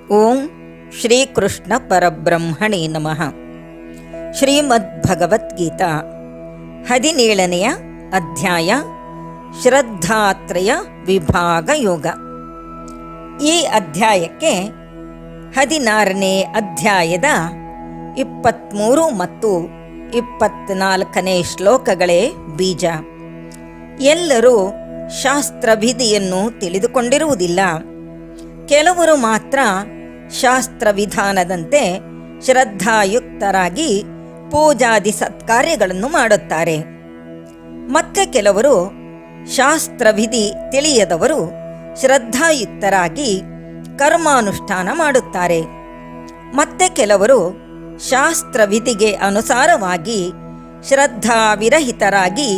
ಓಂ ಶ್ರೀ ಕೃಷ್ಣ ಪರಬ್ರಹ್ಮಣೇ ನಮಃ. ಶ್ರೀಮದ್ಭಗವದ್ಗೀತಾ 17ನೆಯ ಅಧ್ಯಾಯ ಶ್ರದ್ಧಾತ್ರಯ ವಿಭಾಗ ಯೋಗ. ಈ ಅಧ್ಯಾಯಕ್ಕೆ 16ನೇ ಅಧ್ಯಾಯದ 23 ಮತ್ತು 24ನೇ ಶ್ಲೋಕಗಳೇ ಬೀಜ. ಎಲ್ಲರೂ ಶಾಸ್ತ್ರವಿಧಿಯನ್ನು ತಿಳಿದುಕೊಂಡಿರುವುದಿಲ್ಲ. ಕೆಲವರು ಮಾತ್ರ ಶಾಸ್ತ್ರವಿಧಾನದಂತೆ ಶ್ರದ್ಧಾಯುಕ್ತರಾಗಿ ಪೂಜಾದಿ ಸತ್ಕಾರ್ಯಗಳನ್ನು ಮಾಡುತ್ತಾರೆ. ಮತ್ತೆ ಕೆಲವರು ಶಾಸ್ತ್ರವಿಧಿ ತಿಳಿಯದವರು ಶ್ರದ್ಧಾಯುಕ್ತರಾಗಿ ಕರ್ಮಾನುಷ್ಠಾನ ಮಾಡುತ್ತಾರೆ. ಮತ್ತೆ ಕೆಲವರು ಶಾಸ್ತ್ರವಿಧಿಗೆ ಅನುಸಾರವಾಗಿ ಶ್ರದ್ಧಾವಿರಹಿತರಾಗಿ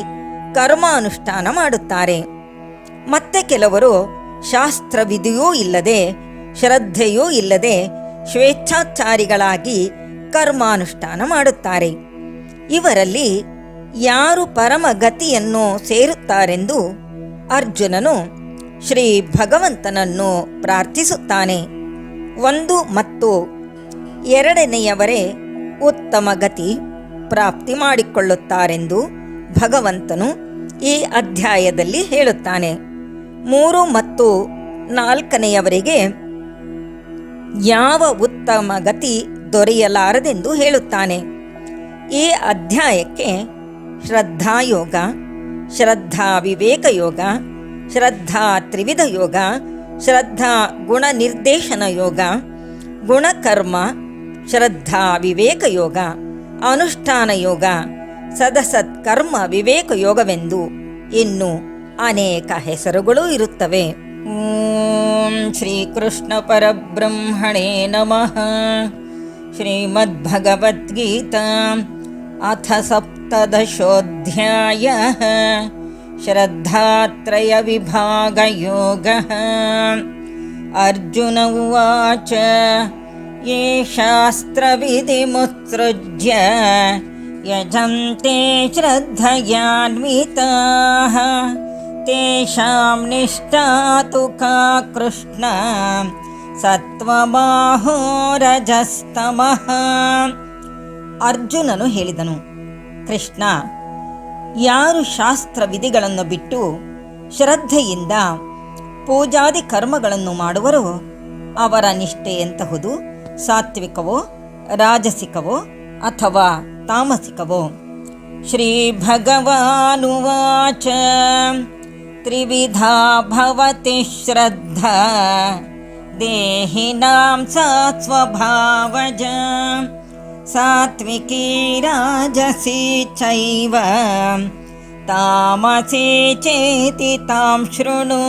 ಕರ್ಮಾನುಷ್ಠಾನ ಮಾಡುತ್ತಾರೆ. ಮತ್ತೆ ಕೆಲವರು ಶಾಸ್ತ್ರವಿಧಿಯೂ ಇಲ್ಲದೆ ಶ್ರದ್ಧೆಯೂ ಇಲ್ಲದೆ ಸ್ವೇಚ್ಛಾಚಾರಿಗಳಾಗಿ ಕರ್ಮಾನುಷ್ಠಾನ ಮಾಡುತ್ತಾರೆ. ಇವರಲ್ಲಿ ಯಾರು ಪರಮಗತಿಯನ್ನು ಸೇರುತ್ತಾರೆಂದು ಅರ್ಜುನನು ಶ್ರೀ ಭಗವಂತನನ್ನು ಪ್ರಾರ್ಥಿಸುತ್ತಾನೆ. 1 ಮತ್ತು 2ನೆಯವರೇ ಉತ್ತಮ ಗತಿ ಪ್ರಾಪ್ತಿ ಮಾಡಿಕೊಳ್ಳುತ್ತಾರೆಂದು ಭಗವಂತನು ಈ ಅಧ್ಯಾಯದಲ್ಲಿ ಹೇಳುತ್ತಾನೆ. 3 ಮತ್ತು 4ನೆಯವರಿಗೆ ಯಾವ ಉತ್ತಮ ಗತಿ ದೊರೆಯಲಾರದೆಂದು ಹೇಳುತ್ತಾನೆ. ಈ ಅಧ್ಯಾಯಕ್ಕೆ ಶ್ರದ್ಧಾಯೋಗ, ಶ್ರದ್ಧಾ ವಿವೇಕ ಯೋಗ, ಶ್ರದ್ಧಾ ತ್ರಿವಿಧ ಯೋಗ, ಶ್ರದ್ಧಾ ಗುಣ ನಿರ್ದೇಶನ ಯೋಗ, ಗುಣಕರ್ಮ, ಶ್ರದ್ಧಾ ವಿವೇಕ ಯೋಗ, ಅನುಷ್ಠಾನ ಯೋಗ, ಸದಸತ್ಕರ್ಮ ವಿವೇಕ ಯೋಗವೆಂದು ಇನ್ನು ಅನೇಕ ಹೆಸರುಗಳು ಇರುತ್ತವೆ. ಓಂ ಶ್ರೀ ಕೃಷ್ಣ ಪರಬ್ರಹ್ಮಣೇ ನಮಃ. ಶ್ರೀಮದ್ಭಗವದ್ಗೀತಾ ಅಥ 17ೋऽಧ್ಯಾಯಃ ಶ್ರದ್ಧಾತ್ರಯ ವಿಭಾಗ ಯೋಗಃ. ಅರ್ಜುನ ಉವಾಚ ಯೇ ಶಾಸ್ತ್ರವಿಧಿಮುತ್ಸೃಜ್ಯ ಯಜಂತೆ ಶ್ರದ್ಧಯಾನ್ವಿತಾಃ ತೇಷಾಂ ನಿಷ್ಠಾ ತು ಕಾ ಕೃಷ್ಣ ಸತ್ವಮಾಹೋ ರಜಸ್ತಮಃ. ಅರ್ಜುನನು ಹೇಳಿದನು, ಕೃಷ್ಣ, ಯಾರು ಶಾಸ್ತ್ರವಿಧಿಗಳನ್ನು ಬಿಟ್ಟು ಶ್ರದ್ಧೆಯಿಂದ ಪೂಜಾದಿ ಕರ್ಮಗಳನ್ನು ಮಾಡುವರೋ ಅವರ ನಿಷ್ಠೆ ಎಂತಹುದು? ಸಾತ್ವಿಕವೋ, ರಾಜಸಿಕವೋ ಅಥವಾ ತಾಮಸಿಕವೋ? ಶ್ರೀ ಭಗವಾನುವಾಚ ತ್ರಿವಿಧಾ ಭವತಿ ಶ್ರದ್ಧಾ ದೇಹಿನಾಂ ಸಾ ಸ್ವಭಾವಜ ಸಾತ್ವಿಕೀ ರಾಜಸೀ ಚೈವ ತಾಮಸೀ ಚೇತಿ ತಾಂ ಶೃಣು.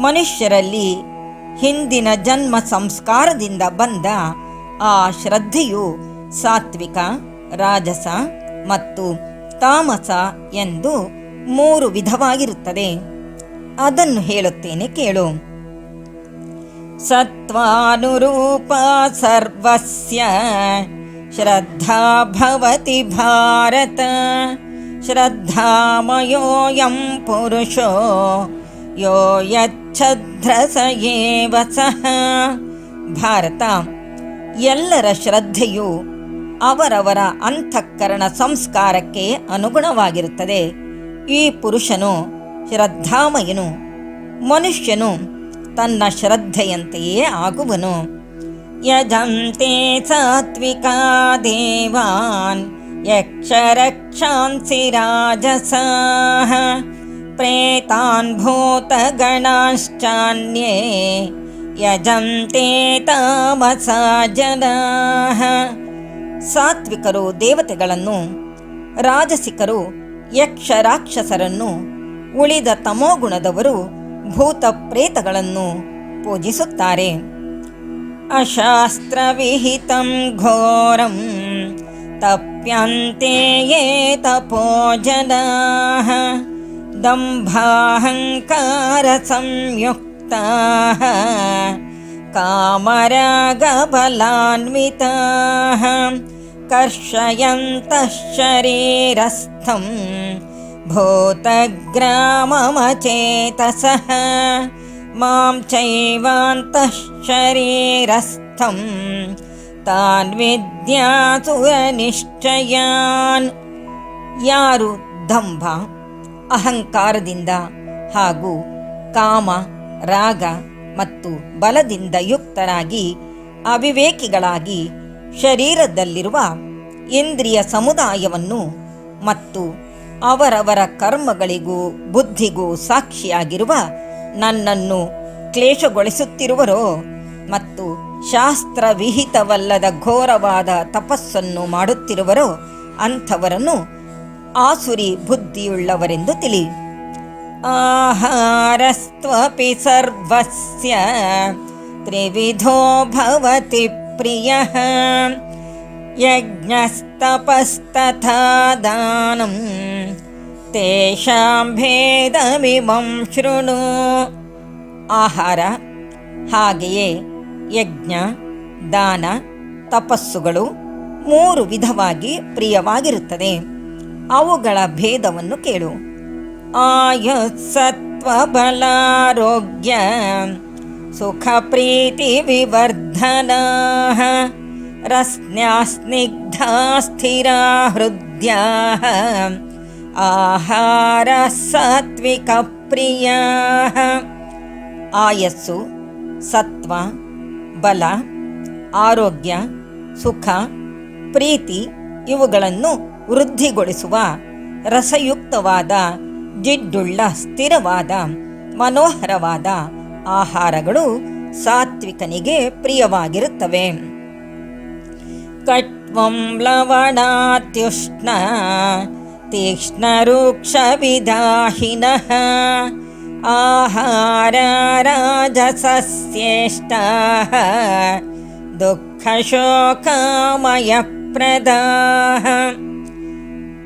ಮನುಷ್ಯರಲ್ಲಿ ಹಿಂದಿನ ಜನ್ಮ ಸಂಸ್ಕಾರದಿಂದ ಬಂದ ಆ ಶ್ರದ್ಧೆಯು ಸಾತ್ವಿಕ, ರಾಜಸ ಮತ್ತು ತಾಮಸ ಎಂದು 3 ವಿಧವಾಗಿರುತ್ತದೆ. ಅದನ್ನು ಹೇಳುತ್ತೇನೆ ಕೇಳು. ಸತ್ವಾನುರೂಪ ಸರ್ವಸ್ಯ ಶ್ರದ್ಧಾ ಭವತಿ ಭಾರತ ಶ್ರದ್ಧಾಮಯೋಯಂ ಪುರುಷೋ ಯೋ ಯಚ್ಛದ್ರಸ ಏವ ಸಃ. ಭಾರತ, ಎಲ್ಲರ ಶ್ರದ್ಧೆಯು ಅವರವರ ಅಂತಃಕರಣ ಸಂಸ್ಕಾರಕ್ಕೆ ಅನುಗುಣವಾಗಿರುತ್ತದೆ. ಈ ಪುರುಷನು ಶ್ರದ್ಧಾಮಯನು. ಮನುಷ್ಯನು ತನ್ನ ಶ್ರದ್ಧೆಯಂತೆಯೇ ಆಗುವನು. ಯಜಂತೆ ಸಾತ್ವಿಕಾ ದೇವಾನ್ ಯಕ್ಷರಕ್ಷಾಂಸಿ ರಾಜಸಾಃ ಪ್ರೇತಾನ್ ಭೂತಗಣಾಶ್ಚಾನ್ಯೇ ಯಜಂತೆ ತಾಮಸಾ ಜನಾಃ. ಸಾತ್ವಿಕರು ದೇವತೆಗಳನ್ನು, ರಾಜಸಿಕರು ಯಕ್ಷ ರಾಕ್ಷಸರನ್ನು, ಉಳಿದ ತಮೋಗುಣದವರು ಭೂತ ಪ್ರೇತಗಳನ್ನು ಪೂಜಿಸುತ್ತಾರೆ. ಅಶಾಸ್ತ್ರವಿಹಿತಂ ಘೋರಂ ತಪ್ಯಂತೆ ಯೇ ತಪೋ ಜನಾಃ ದಂಭಾಹಂಕಾರ ಸಂಯುಕ್ತಾಃ ಕಾಮರಾಗಬಲಾನ್ವಿತಾಃ ಕರ್ಷಯಂತಃ ಶರೀರಸ್ಥಂ ಭೂತಗ್ರಾಮಮಚೇತಸಃ ಮಾಂ ಚೈವಾಂತಃ ಶರೀರಸ್ಥಂ ತಾನ್ ವಿದ್ಯಾಸುರ ನಿಶ್ಚಯಾನ್. ಯಾರು ದಂಭ ಅಹಂಕಾರದಿಂದ ಹಾಗೂ ಕಾಮ ರಾಗ ಮತ್ತು ಬಲದಿಂದ ಯುಕ್ತರಾಗಿ ಅವಿವೇಕಿಗಳಾಗಿ ಶರೀರದಲ್ಲಿರುವ ಇಂದ್ರಿಯ ಸಮುದಾಯವನ್ನು ಮತ್ತು ಅವರವರ ಕರ್ಮಗಳಿಗೂ ಬುದ್ಧಿಗೂ ಸಾಕ್ಷಿಯಾಗಿರುವ ನನ್ನನ್ನು ಕ್ಲೇಶಗೊಳಿಸುತ್ತಿರುವರೋ ಮತ್ತು ಶಾಸ್ತ್ರವಿಹಿತವಲ್ಲದ ಘೋರವಾದ ತಪಸ್ಸನ್ನು ಮಾಡುತ್ತಿರುವರೋ ಅಂಥವರನ್ನು ಆಸುರಿ ಬುದ್ಧಿಯುಳ್ಳವರೆಂದು ತಿಳಿ. ಆಹಾರಸ್ತ್ವಪಿ ಸರ್ವಸ್ಯ ತ್ರಿವಿಧೋ ಭವತಿ ಪ್ರಿಯಃ ಯಜ್ಞಸ್ತಪಸ್ತಥಾ ದಾನಂ ತೇಷಾಂ ಭೇದಮಿಮಂ ಶೃಣು. ಆಹಾರ ಹಾಗೆಯೇ ಯಜ್ಞ ದಾನ ತಪಸ್ಸುಗಳು 3 ವಿಧವಾಗಿ ಪ್ರಿಯವಾಗಿರುತ್ತದೆ. ಅವುಗಳ ಭೇದವನ್ನು ಕೇಳು. ಆಯುಸ್ಸತ್ವಬಲಾರೋಗ್ಯ ಸುಖ ಪ್ರೀತಿ ವಿವರ್ಧನಾ ರಸ್ನ್ಯಾ ಸ್ನಿಗ್ಧಾ ಸ್ಥಿರಾ ಹೃದ್ಯಾ ಆಹಾರ ಸಾತ್ವಿಕ ಪ್ರಿಯ. ಆಯಸ್ಸು ಸತ್ವ ಬಲ ಆರೋಗ್ಯ ಸುಖ ಪ್ರೀತಿ ಇವುಗಳನ್ನು ವೃದ್ಧಿಗೊಳಿಸುವ ರಸಯುಕ್ತವಾದ ಜಿಡ್ಡುಳ್ಳ ಸ್ಥಿರವಾದ ಮನೋಹರವಾದ ಆಹಾರಗಳು ಸಾತ್ವಿಕನಿಗೆ ಪ್ರಿಯವಾಗಿರುತ್ತವೆ. ಕಟ್ವಂ ಲವಣಾತ್ಯುಷ್ಣ ತೀಕ್ಷ್ಣ ರೂಕ್ಷ ವಿದಾಹಿನಃ ಆಹಾರ ರಾಜಸಸ್ಯೇಷ್ಟ ದುಃಖ ಶೋಕಮಯ ಪ್ರದಾಹ.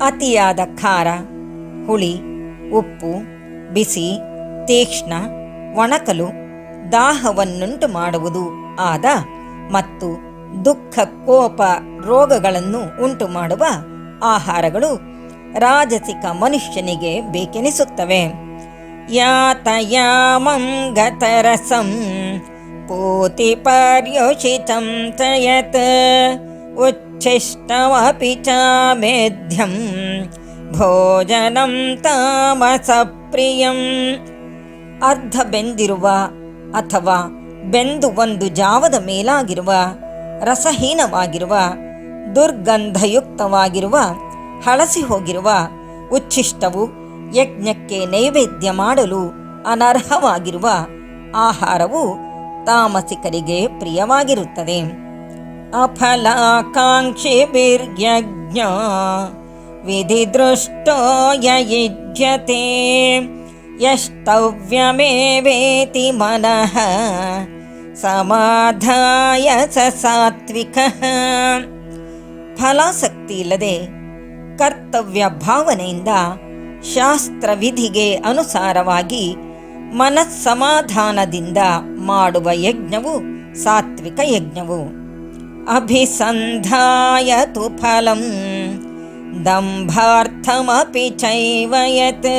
ಅತಿಯಾದ ಖಾರ ಹುಳಿ ಉಪ್ಪು ಬಿಸಿ ತೀಕ್ಷ್ಣ ಒಣಕಲು ದಾಹವನ್ನುಂಟು ಮಾಡುವುದು ಆದ ಮತ್ತು ದುಃಖ ಕೋಪ ರೋಗಗಳನ್ನು ಉಂಟು ಮಾಡುವ ಆಹಾರಗಳು ರಾಜಸಿಕ ಮನುಷ್ಯನಿಗೆ ಬೇಕೆನಿಸುತ್ತವೆ. ಯಾತಯಾಮಂ ಗತರಸಂ ಪೂತಿ ಪರ್ಯುಷಿತಂ ತಯತ್ ಉಚ್ಛಿಷ್ಟಮಪಿ ಚ ಮೇಧ್ಯಂ ಭೋಜನಂ ತಾಮಸ ಪ್ರಿಯಂ. ಅರ್ಧ ಬೆಂದಿರುವ ಅಥವಾ ಬೆಂದು ಒಂದು ಜಾವದ ಮೇಲಾಗಿರುವ ರಸಹೀನವಾಗಿರುವ ದುರ್ಗಂಧಯುಕ್ತವಾಗಿರುವ ಹಳಸಿ ಹೋಗಿರುವ ಉಚ್ಛಿಷ್ಟವು ಯಜ್ಞಕ್ಕೆ ನೈವೇದ್ಯ ಮಾಡಲು ಅನರ್ಹವಾಗಿರುವ ಆಹಾರವು ತಾಮಸಿಕರಿಗೆ ಪ್ರಿಯವಾಗಿರುತ್ತದೆ. ಅಫಲಾಕಾಂಕ್ಷಿಭಿರ್ಯಜ್ಞ ವಿಧಿದೃಷ್ಟೋ ಯಯುಜ್ಯತೆ ಯಷ್ಟವ್ಯಮೇವೇತಿ ಮನಃ ಸಮಾಧಾಯ ಸ ಸಾತ್ವಿಕಃ. ಫಲಾಸಕ್ತಿ ಇಲ್ಲದೆ ಕರ್ತವ್ಯ ಭಾವನೆಯಿಂದ ಶಾಸ್ತ್ರವಿಧಿಗೆ ಅನುಸಾರವಾಗಿ ಮನಸ್ಸಮಾಧಾನದಿಂದ ಮಾಡುವ ಯಜ್ಞವು ಸಾತ್ವಿಕ ಯಜ್ಞವು. ಅಭಿಸಂಧಾಯ ತು ಫಲಂ ದಂಭಾರ್ಥಮಪಿ ಚೈವ ಯತ್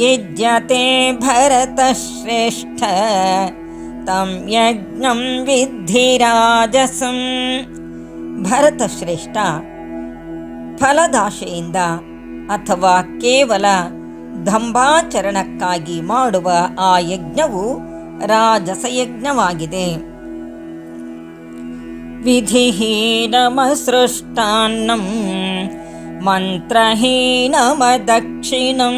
ಯುಜ್ಯತೆ ಭರತಶ್ರೇಷ್ಠ ತಂ ಯಜ್ಞಂ ವಿದ್ಧಿ ರಾಜಸಂ. ಭರತಶ್ರೇಷ್ಠ, ಫಲದಾಶೆಯಿಂದ ಅಥವಾ ಕೇವಲ ದಂಭಾಚರಣಕ್ಕಾಗಿ ಮಾಡುವ ಆ ಯಜ್ಞವು ರಾಜಸಯಜ್ಞವಾಗಿದೆ. ವಿಧಿಹೀನಮಸೃಷ್ಟಾನ್ನಂ ಮಂತ್ರಹೀನಮದಕ್ಷಿಣಂ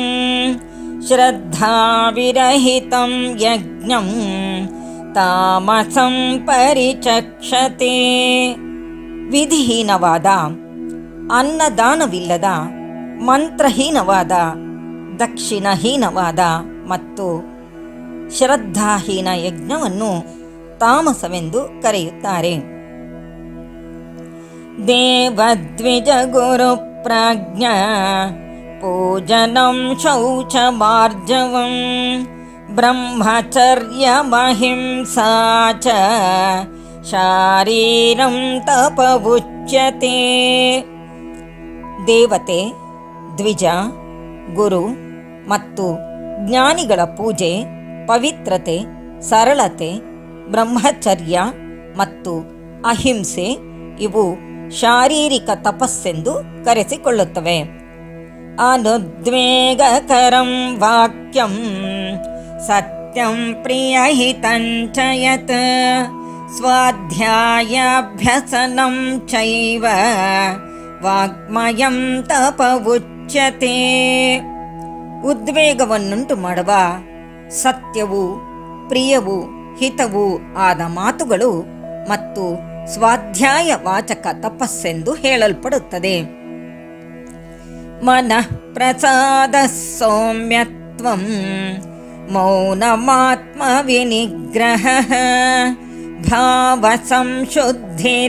ಶ್ರದ್ಧಾವಿರಹಿತಂ ಯಜ್ಞಂ ತಾಮಸಂ ಪರಿಚಕ್ಷತೆ. ವಿಧಿಹೀನವಾದ ಅನ್ನದಾನವಿಲ್ಲದ ಮಂತ್ರಹೀನವಾದ ದಕ್ಷಿಣಹೀನವಾದ ಮತ್ತು ಶ್ರದ್ಧಾಹೀನ ಯಜ್ಞವನ್ನು ತಾಮಸವೆಂದು ಕರೆಯುತ್ತಾರೆ. ದೇವದ್ವಿಜ ಗುರು ಪ್ರಾಜ್ಞ ಪೂಜನಂ ಶೌಚಮಾರ್ಜವಂ ಬ್ರಹ್ಮಚರ್ಯ ಮಹಿಂಸಾ ಚ ಶಾರೀರಂ ತಪವುಚ್ಯತೆ. ದೇವತೆ ದ್ವಿಜ ಗುರು ಮತ್ತು ಜ್ಞಾನಿಗಳ ಪೂಜೆ ಪವಿತ್ರತೆ ಸರಳತೆ, ಬ್ರಹ್ಮಚರ್ಯ ಮತ್ತು ಅಹಿಂಸೆ ಇವು ಶಾರೀರಿಕ ತಪಸ್ಸೆಂದು ಕರೆಸಿಕೊಳ್ಳುತ್ತವೆ. ಅನುದ್ವೇಗಕರಂ ವಾಕ್ಯಂ ಸತ್ಯಂ ಪ್ರಿಯಹಿತಂಚ ಯತ್ ಸ್ವಾಧ್ಯಾಯಾಭ್ಯಸನಂ ಚೈವ ವಾಗ್ಮಯಂ ತಪ ಉಚ್ಯತೆ. ಉದ್ವೇಗವನ್ನುಂಟು ಮಾಡುವ ಸತ್ಯವೂ ಪ್ರಿಯವೂ ಹಿತವೂ ಆದ ಮಾತುಗಳು ಮತ್ತು ಸ್ವಾಧ್ಯಾಯ ವಾಚಕ ತಪಸ್ಸೆಂದು ಹೇಳಲ್ಪಡುತ್ತದೆ. ಮನಃ ಪ್ರಸಾದ ಸೌಮ್ಯತ್ವಂ ಮೌನಮಾತ್ಮ ವಿನಿಗ್ರಹ ಭಾವ ಸಂಶುದ್ಧಿರಿತ್ಯೇತ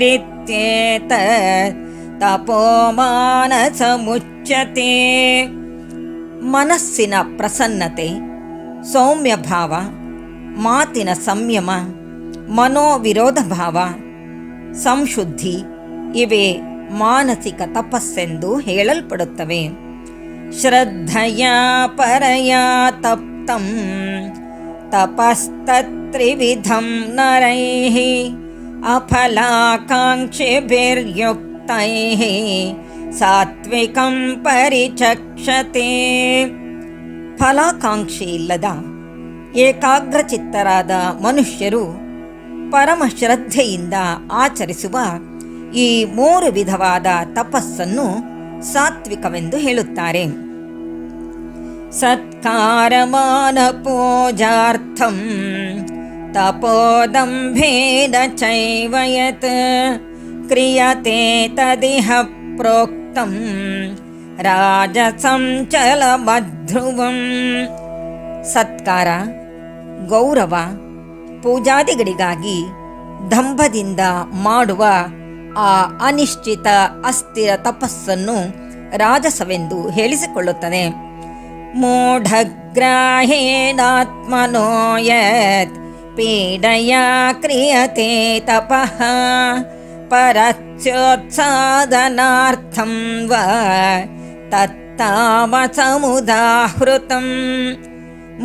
ತಪೋಮಾನಸ ಮುಚ್ಯತೆ. ಮನಸ್ಸಿನ ಪ್ರಸನ್ನತೆ, ಸೌಮ್ಯ ಭಾವ, ಮಾತಿನ ಸಂಯಮ, ಮನೋವಿರೋಧ ಭಾವ, ಸಂಶುದ್ಧಿ ಇವೇ ಮಾನಸಿಕ ತಪಸ್ಸೆಂದು ಹೇಳಲ್ಪಡುತ್ತವೆ. ಶ್ರದ್ಧೆಯ ಪರಯ ತಪ್ತಂ ತಪಸ್ತತ್ರಿವಿಧಂ ನರೈಃ ಅಫಲಾಕಾಂಕ್ಷಿಭಿರ್ಯುಕ್ತೈಃ ಸಾತ್ವಿಕಂ ಪರಿಚಕ್ಷತೆ. ಫಲಾಕಾಂಕ್ಷಿ ಇಲ್ಲದ ಏಕಾಗ್ರಚಿತ್ತರಾದ ಮನುಷ್ಯರು ಪರಮ ಶ್ರದ್ಧೆಯಿಂದ ಆಚರಿಸುವ ಈ 3 ವಿಧವಾದ ತಪಸ್ಸನ್ನು ಸಾತ್ವಿಕವೆಂದು ಹೇಳುತ್ತಾರೆ. ಸತ್ಕಾರಮಾನ ಪೂಜಾರ್ಥಂ ತಪೋದಂಭೇನ ಚೈವ ಯತ್ ಕ್ರಿಯತೆ ತದಿಹ ಪ್ರೋಕ್ತಂ ರಾಜಸಂ ಚಲಮಧ್ರುವಂ. ಸತ್ಕಾರ, ಗೌರವ, ಪೂಜಾದಿಗಳಿಗಾಗಿ ದಂಭದಿಂದ ಮಾಡುವ ಆ ಅನಿಶ್ಚಿತ ಅಸ್ಥಿರ ತಪಸ್ಸನ್ನು ರಾಜಸವೆಂದು ಹೇಳಿಸಿಕೊಳ್ಳುತ್ತದೆ. ಮೂಢಗ್ರಾಹೇಣಾತ್ಮನೋ ಯತ್ ಪೀಡಯಾ ಕ್ರಿಯತೆ ತಪಃ ಪರಸ್ಯೋತ್ಸಾದನಾರ್ಥಂ ವಾ ತತ್ತಾಮಸಮುದಾಹೃತಂ.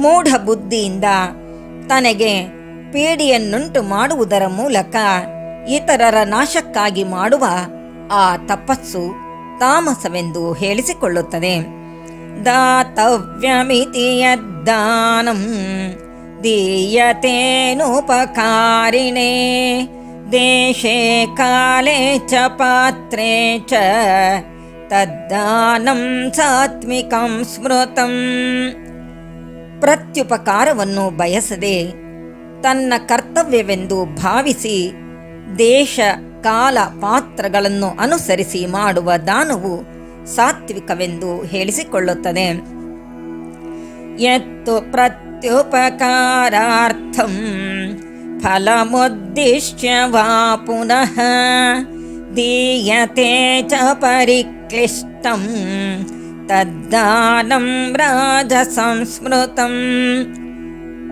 ಮೂಢ ಬುದ್ಧಿಯಿಂದ ತನಗೆ ಪೀಡಿಯನ್ನುಂಟು ಮಾಡುವುದರ ಮೂಲಕ ಇತರರ ನಾಶಕ್ಕಾಗಿ ಮಾಡುವ ಆ ತಪಸ್ಸು ತಾಮಸವೆಂದು ಹೇಳಿಸಿಕೊಳ್ಳುತ್ತದೆ. ದಾತವ್ಯಮಿತಿ ಯದ್ದಾನಂ ದೀಯತೇನುಪಕಾರಿಣೇ ದೇಶೇ ಕಾಲೇ ಚ ಪಾತ್ರೇ ಚ ತದ್ದಾನಂ ಸಾತ್ವಿಕಂ ಸ್ಮೃತಂ. ಪ್ರತ್ಯುಪಕಾರವನ್ನು ಬಯಸದೆ ತನ್ನ ಕರ್ತವ್ಯವೆಂದು ಭಾವಿಸಿ ದೇಶ ಕಾಲ ಪಾತ್ರಗಳನ್ನು ಅನುಸರಿಸಿ ಮಾಡುವ ದಾನವು ಸಾತ್ವಿಕವೆಂದು ಹೇಳಿಸಿಕೊಳ್ಳುತ್ತದೆ. ಯತ್ತು ಪ್ರತ್ಯುಪಕಾರಾರ್ಥಂ ಫಲಮುದ್ದಿಶ್ಯ ವಾ ಪುನಃ ದೀಯತೆ ಚ ಪರಿಕ್ಲಿಷ್ಟಂ ತದ್ದಾನಂ ರಾಜಸಂ ಸ್ಮೃತಂ.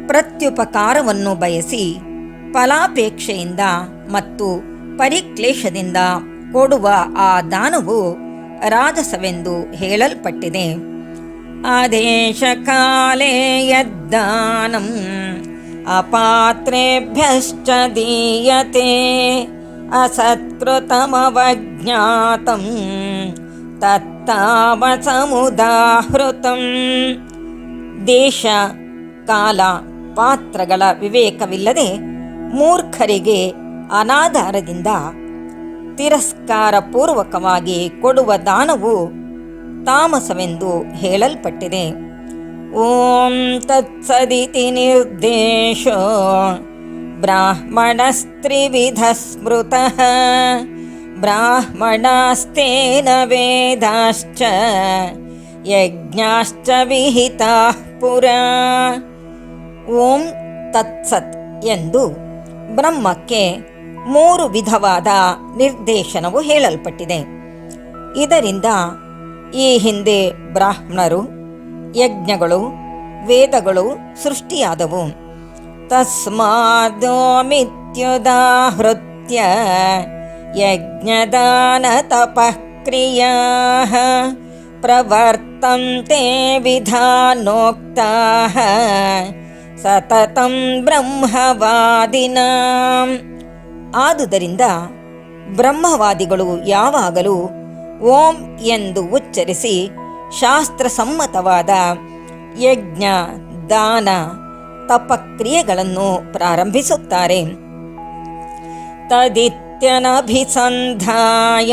ಪ್ರತ್ಯುಪಕಾರವನ್ನು ಬಯಸಿ ಫಲಾಪೇಕ್ಷೆಯಿಂದ ಮತ್ತು ಪರಿಕ್ಲೇಶದಿಂದ ಕೊಡುವ ಆ ದಾನವು ರಾಜಸವೆಂದು ಹೇಳಲ್ಪಟ್ಟಿದೆ. ಆದೇಶ ಕಾಲೇ ಯದ್ದಾನಂ ಅಪಾತ್ರೇಭ್ಯಶ್ಚ ದೀಯತೆ ಅಸತ್ಕೃತಮವಜ್ಞಾತಂ ತತ್ತಾಮಸಮುದಾಹೃತಂ. ದೇಶ, ಕಾಲ, ಪಾತ್ರಗಳ ವಿವೇಕವಿಲ್ಲದೆ ಮೂರ್ಖರಿಗೆ ಅನಾಧಾರದಿಂದ ತಿರಸ್ಕಾರಪೂರ್ವಕವಾಗಿ ಕೊಡುವ ದಾನವು ತಾಮಸವೆಂದು ಹೇಳಲ್ಪಟ್ಟಿದೆ. ಓಂ ತತ್ಸದಿತಿ ನಿರ್ದೇಶೋ ಬ್ರಾಹ್ಮಣಸ್ತ್ರಿವಿಧ ಸ್ಮೃತಃ ಬ್ರಾಹ್ಮಣಾಸ್ತೇನ ವೇದಾಶ್ಚ ಯಜ್ಞಾಶ್ಚ ವಿಹಿತಾಃ ಪುರಾ. ಓಂ ತತ್ಸತ್ ಎಂದು ಬ್ರಹ್ಮಕ್ಕೆ 3 ವಿಧವಾದ ನಿರ್ದೇಶನವು ಹೇಳಲ್ಪಟ್ಟಿದೆ. ಇದರಿಂದ ಈ ಹಿಂದೆ ಬ್ರಾಹ್ಮಣರು, ಯಜ್ಞಗಳು, ವೇದಗಳು ಸೃಷ್ಟಿಯಾದವು. ತಸ್ಮಾದೋಮಿತ್ಯುದಾಹೃತ್ಯ ಯಜ್ಞದಾನ ತಪಃಕ್ರಿಯಾಃ ಪ್ರವರ್ತಂತೆ ವಿಧಾನೋಕ್ತಾಃ ಸತತಂ ಬ್ರಹ್ಮವಾದಿನಾಂ. ಆದುದರಿಂದ ಬ್ರಹ್ಮವಾದಿಗಳು ಯಾವಾಗಲೂ ಓಂ ಎಂದು ಉಚ್ಚರಿಸಿ ಶಾಸ್ತ್ರಸಮ್ಮತವಾದ ಯಜ್ಞ, ದಾನ, ತಪಕ್ರಿಯೆಗಳನ್ನು ಪ್ರಾರಂಭಿಸುತ್ತಾರೆ. ತದಿತ್ಯನಭಿಸಂಧಾಯ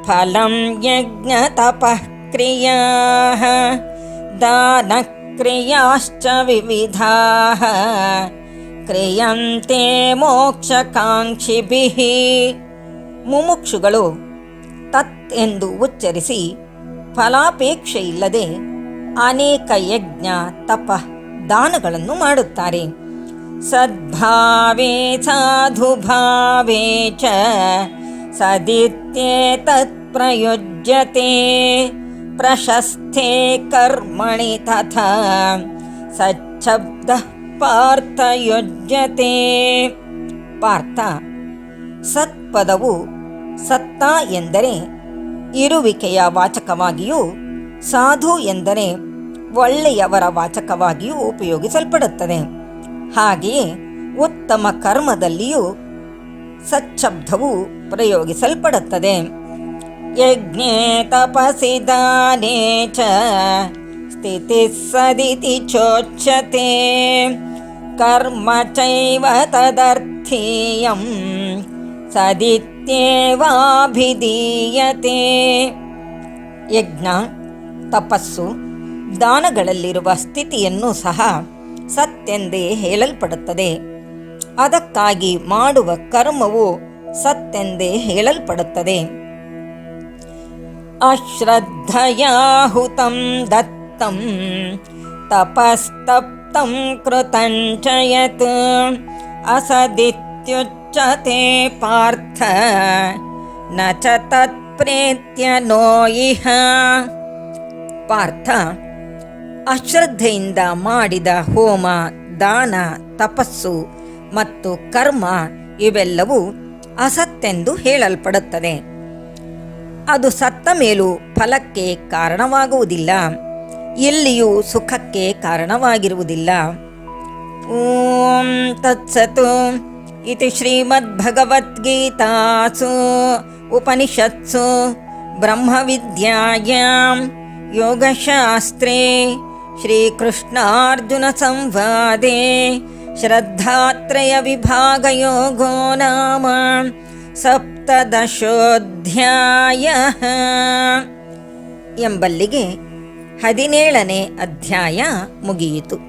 ಫಲಂ ಯಜ್ಞ ತಪಃ ಕ್ರಿಯಾಃ ದಾನಕ್ರಿಯಾಶ್ಚ ವಿವಿಧಾಃ ಕ್ರಿಯಂತೆ ಮೋಕ್ಷಕಾಂಕ್ಷಿಭಿಃ. ಮುಮುಕ್ಷುಗಳು ತತ್ ಎಂದು ಉಚ್ಚರಿಸಿ ಫಲಾಪೇಕ್ಷೆಯಿಲ್ಲದೆ ಅನೇಕ ಯಜ್ಞ, ತಪ, ದಾನಗಳನ್ನು ಮಾಡುತ್ತಾರೆ. ಸದ್ಭಾವೇ ಸಾಧುಭಾವೇ ಚ ಸದಿತ್ಯೇತತ್ ಪ್ರಯುಜ್ಯತೆ ಪ್ರಶಸ್ತೆ ಕರ್ಮಣಿ ತಥಾ ಸಚ್ಛಬ್ದಃ ಪಾರ್ಥ ಯುಜ್ಯತೆ. ಪಾರ್ಥ, ಸತ್ಪದವು ಸತ್ತ ಎಂದರೆ ಇರುವಿಕೆಯ ವಾಚಕವಾಗಿಯೂ, ಸಾಧು ಎಂದರೆ ಒಳ್ಳೆಯವರ ವಾಚಕವಾಗಿಯೂ ಉಪಯೋಗಿಸಲ್ಪಡುತ್ತದೆ. ಹಾಗೆಯೇ ಉತ್ತಮ ಕರ್ಮದಲ್ಲಿಯೂ ಸಚ್ಛಬ್ದವು ಪ್ರಯೋಗಿಸಲ್ಪಡುತ್ತದೆ. ಯಜ್ಞೇ ತಪಸಿ ದಾನೇ ಚ ಸ್ಥಿತಿ ಸದಿತಿ ಚೋಚ್ಯತೆ ಕರ್ಮ ಚೈವ ತದರ್ಥೀಯಂ ಸದಿತ್ಯೇವಾಭಿಧೀಯತೆ. ಯಜ್ಞ, ತಪಸ್ಸು, ದಾನಗಳಲ್ಲಿರುವ ಸ್ಥಿತಿಯನ್ನು ಸಹ ಸತ್ತೆಂದೇ ಹೇಳಲ್ಪಡುತ್ತದೆ. ಅದಕ್ಕಾಗಿ ಮಾಡುವ ಕರ್ಮವು ಸತ್ತೆಂದೇ ಹೇಳಲ್ಪಡುತ್ತದೆ. ಅಶ್ರದ್ಧಯಾಹುತಂ ದತ್ತಂ ತಪಸ್ತಪ್ತಂ ಕೃತಂಚ ಯತ್ ಅಸದಿತ್ಯುಚ್ಯತೆ ಪಾರ್ಥ ನ ಚ ತತ್ಪ್ರೇತ್ಯ ನೋ ಇಹ. ಪಾರ್ಥ, ಅಶ್ರದ್ಧೆಯಿಂದ ಮಾಡಿದ ಹೋಮ, ದಾನ, ತಪಸ್ಸು ಮತ್ತು ಕರ್ಮ ಇವೆಲ್ಲವೂ ಅಸತ್ತೆಂದು ಹೇಳಲ್ಪಡುತ್ತದೆ. ಅದು ಸತ್ತ ಮೇಲೂ ಫಲಕ್ಕೆ ಕಾರಣವಾಗುವುದಿಲ್ಲ, ಎಲ್ಲಿಯೂ ಸುಖಕ್ಕೆ ಕಾರಣವಾಗಿರುವುದಿಲ್ಲ. ಓಂ ತತ್ಸತ್ ಇತಿ ಶ್ರೀಮದ್ಭಗವದ್ಗೀತಾಸು ಉಪನಿಷತ್ಸು ಬ್ರಹ್ಮವಿದ್ಯಾಯಾಂ ಯೋಗಶಾಸ್ತ್ರೇ ಶ್ರೀಕೃಷ್ಣಾರ್ಜುನ ಸಂವಾದೇ ಶ್ರದ್ಧಾತ್ರಯ ವಿಭಾಗಯೋಗೋ ನಾಮ ಸಪ್ತದಶೋಧ್ಯಾಯಃ ಎಂಬಲ್ಲಿಗೆ 17ನೇ ಅಧ್ಯಾಯ ಮುಗಿಯಿತು.